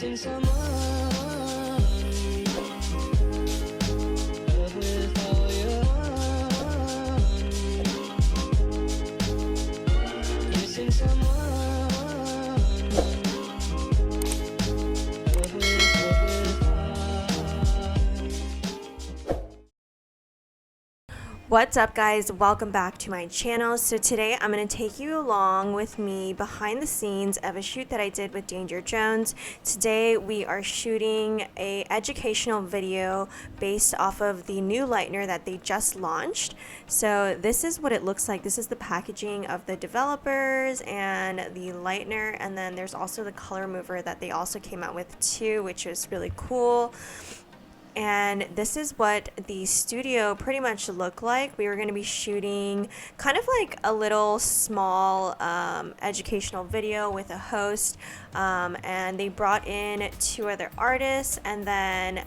missing someone. Love with all your heart. Missing someone. Love with heart. What's up, guys? Welcome back to my channel. So today I'm going to take you along with me behind the scenes of a shoot that I did with Danger Jones. Today we are shooting a educational video based off of the new lightener that they just launched. So this is what it looks like. This is the packaging of the developers and the lightener, and then there's also the color mover that they also came out with too, which is really cool. And this is what the studio pretty much looked like. We were going to be shooting kind of like a little small educational video with a host, and they brought in 2 other artists and then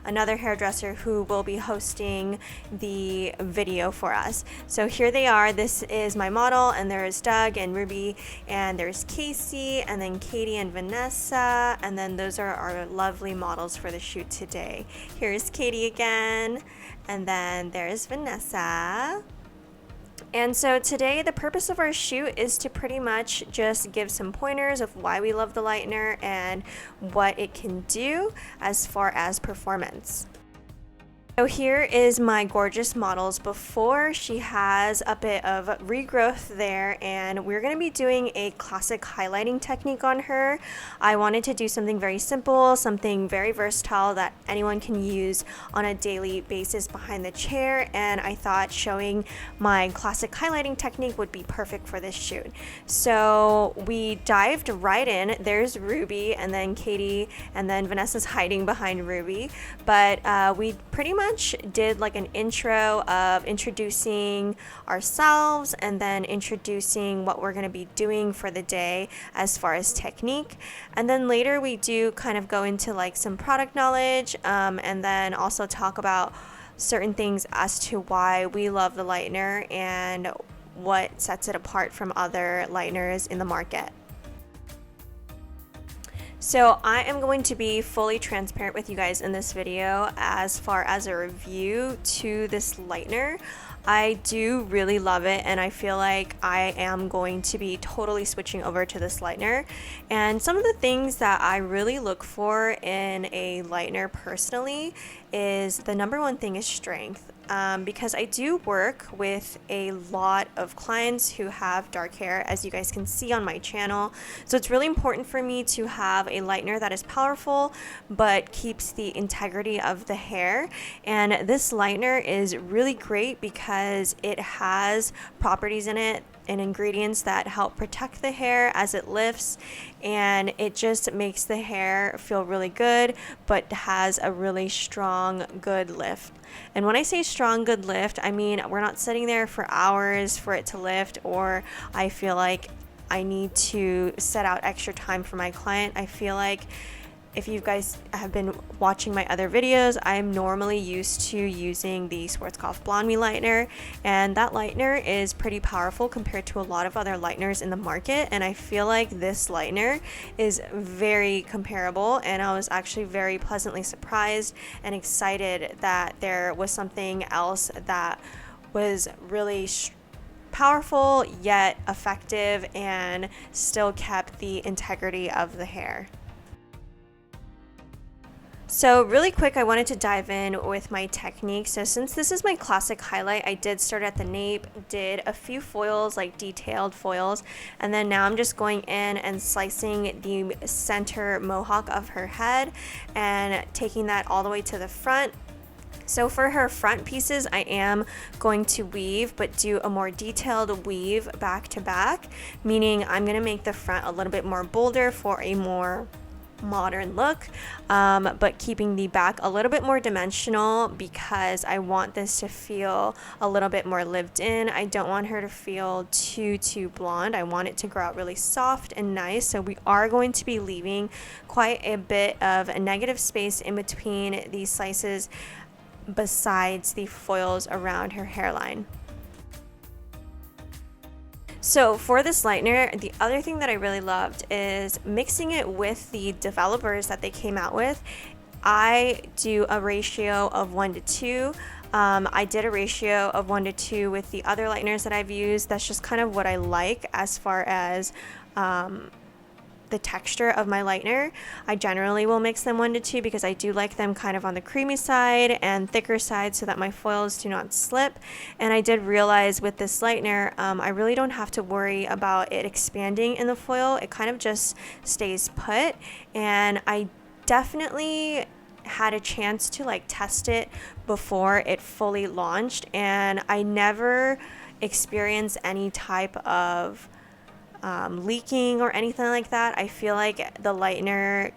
another hairdresser who will be hosting the video for us. So here they are. This is my model, and there's Doug and Ruby, and there's Casey, and then Katie and Vanessa, and then those are our lovely models for the shoot today. Here's Katie again, and then there's Vanessa. And so today the purpose of our shoot is to pretty much just give some pointers of why we love the lightener and what it can do as far as performance. So here is my gorgeous models before. She has a bit of regrowth there, and we're going to be doing a classic highlighting technique on her. I wanted to do something very simple, something very versatile that anyone can use on a daily basis behind the chair, and I thought showing my classic highlighting technique would be perfect for this shoot. So we dived right in. There's Ruby, and then Katie, and then Vanessa's hiding behind Ruby, but we pretty much did like an intro of introducing ourselves and then introducing what we're going to be doing for the day as far as technique, and then later we do kind of go into like some product knowledge, and then also talk about certain things as to why we love the lightener and what sets it apart from other lighteners in the market. So I am going to be fully transparent with you guys in this video as far as a review to this lightener. I do really love it, and I feel like I am going to be totally switching over to this lightener. And some of the things that I really look for in a lightener personally is the number one thing is strength. Because I do work with a lot of clients who have dark hair, as you guys can see on my channel. So it's really important for me to have a lightener that is powerful but keeps the integrity of the hair. And this lightener is really great because it has properties in it and ingredients that help protect the hair as it lifts, and it just makes the hair feel really good but has a really strong, good lift. And when I say strong, good lift, I mean we're not sitting there for hours for it to lift, or I feel like I need to set out extra time for my client. I feel like if you guys have been watching my other videos, I'm normally used to using the Schwarzkopf Blonde Me lightener, and that lightener is pretty powerful compared to a lot of other lighteners in the market, and I feel like this lightener is very comparable, and I was actually very pleasantly surprised and excited that there was something else that was really powerful yet effective and still kept the integrity of the hair. So really quick, I wanted to dive in with my technique. So since this is my classic highlight, I did start at the nape, did a few foils, like detailed foils, and then now I'm just going in and slicing the center mohawk of her head and taking that all the way to the front. So for her front pieces, I am going to weave, but do a more detailed weave back to back, meaning I'm going to make the front a little bit more bolder for a more modern look, but keeping the back a little bit more dimensional because I want this to feel a little bit more lived in. I don't want her to feel too blonde. I want it to grow out really soft and nice. So we are going to be leaving quite a bit of a negative space in between these slices besides the foils around her hairline. So for this lightener, the other thing that I really loved is mixing it with the developers that they came out with. I do a ratio of 1:2. I did a ratio of 1:2 with the other lighteners that I've used. That's just kind of what I like as far as the texture of my lightener. I generally will mix them 1:2 because I do like them kind of on the creamy side and thicker side so that my foils do not slip. And I did realize with this lightener, I really don't have to worry about it expanding in the foil. It kind of just stays put, and I definitely had a chance to like test it before it fully launched, and I never experienced any type of leaking or anything like that. I feel like the lightener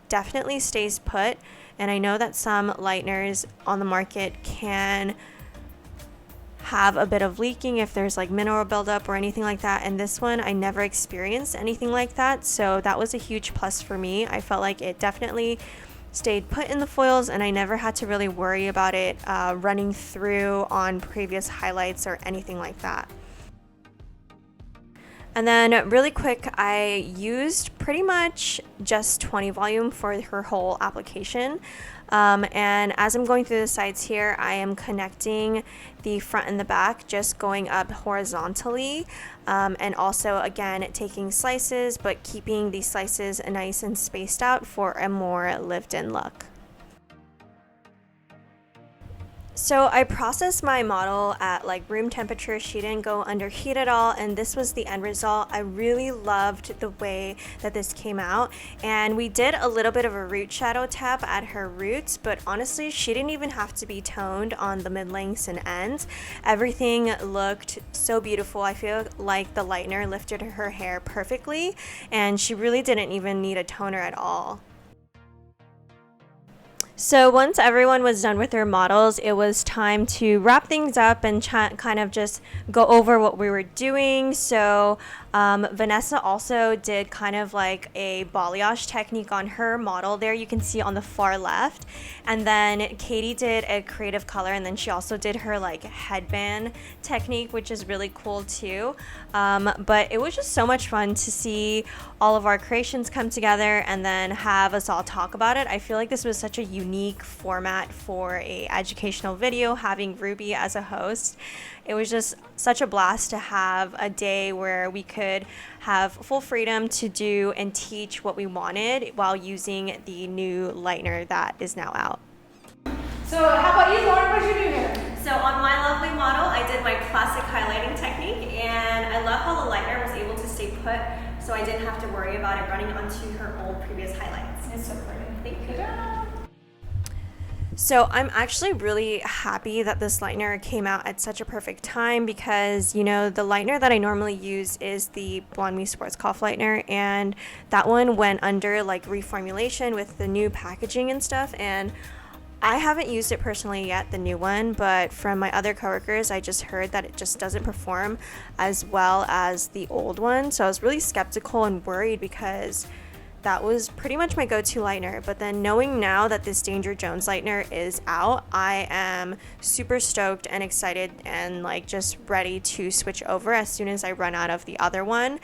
definitely stays put, and I know that some lighteners on the market can have a bit of leaking if there's like mineral buildup or anything like that, and this one I never experienced anything like that, so that was a huge plus for me. I felt like it definitely stayed put in the foils, and I never had to really worry about it running through on previous highlights or anything like that. And then really quick, I used pretty much just 20 volume for her whole application. And as I'm going through the sides here, I am connecting the front and the back, just going up horizontally. And also, again, taking slices, but keeping these slices nice and spaced out for a more lived-in look. So I processed my model at like room temperature. She didn't go under heat at all, and this was the end result. I really loved the way that this came out, and we did a little bit of a root shadow tap at her roots, but honestly she didn't even have to be toned on the mid lengths and ends. Everything looked so beautiful. I feel like the lightener lifted her hair perfectly, and she really didn't even need a toner at all. So once everyone was done with their models, it was time to wrap things up and kind of just go over what we were doing. So Vanessa also did kind of like a balayage technique on her model there, you can see on the far left. And then Katie did a creative color, and then she also did her like headband technique, which is really cool too. But it was just so much fun to see all of our creations come together and then have us all talk about it. I feel like this was such a unique format for a educational video, having Ruby as a host. It was just such a blast to have a day where we could have full freedom to do and teach what we wanted while using the new lightener that is now out. So how about you, Lauren? What did you do here? So on my lovely model, I did my classic highlighting technique, and I love how the lightener was able to stay put, so I didn't have to worry about it running onto her old previous highlights. It's so pretty. Thank you. So I'm actually really happy that this lightener came out at such a perfect time, because you know the lightener that I normally use is the Blonde Me Sports Cough lightener, and that one went under like reformulation with the new packaging and stuff, and I haven't used it personally yet, the new one, but from my other coworkers I just heard that it just doesn't perform as well as the old one. So I was really skeptical and worried, because that was pretty much my go-to lightener. But then knowing now that this Danger Jones lightener is out, I am super stoked and excited and like just ready to switch over as soon as I run out of the other one,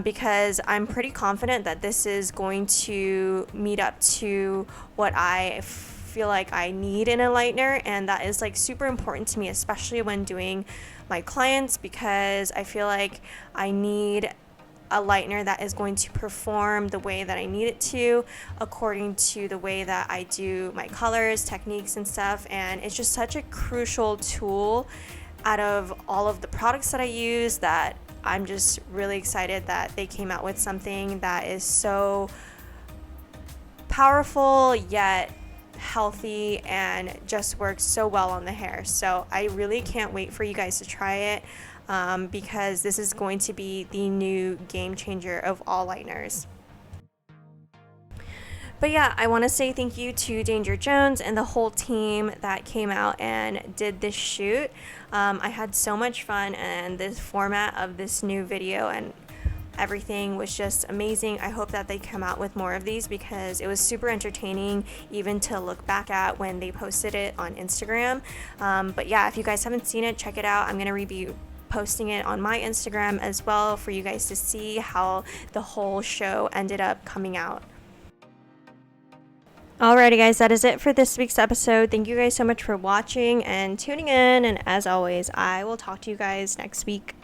because I'm pretty confident that this is going to meet up to what I feel like I need in a lightener, and that is like super important to me, especially when doing my clients, because I feel like I need a lightener that is going to perform the way that I need it to, according to the way that I do my colors, techniques, and stuff. And it's just such a crucial tool out of all of the products that I use, that I'm just really excited that they came out with something that is so powerful yet healthy and just works so well on the hair. So I really can't wait for you guys to try it, because this is going to be the new game changer of all lighteners. But yeah, I want to say thank you to Danger Jones and the whole team that came out and did this shoot. I had so much fun, and this format of this new video and everything was just amazing. I hope that they come out with more of these, because it was super entertaining even to look back at when they posted it on Instagram. But yeah, if you guys haven't seen it, check it out. I'm going to be posting it on my Instagram as well for you guys to see how the whole show ended up coming out. Alrighty guys, that is it for this week's episode. Thank you guys so much for watching and tuning in, and as always, I will talk to you guys next week.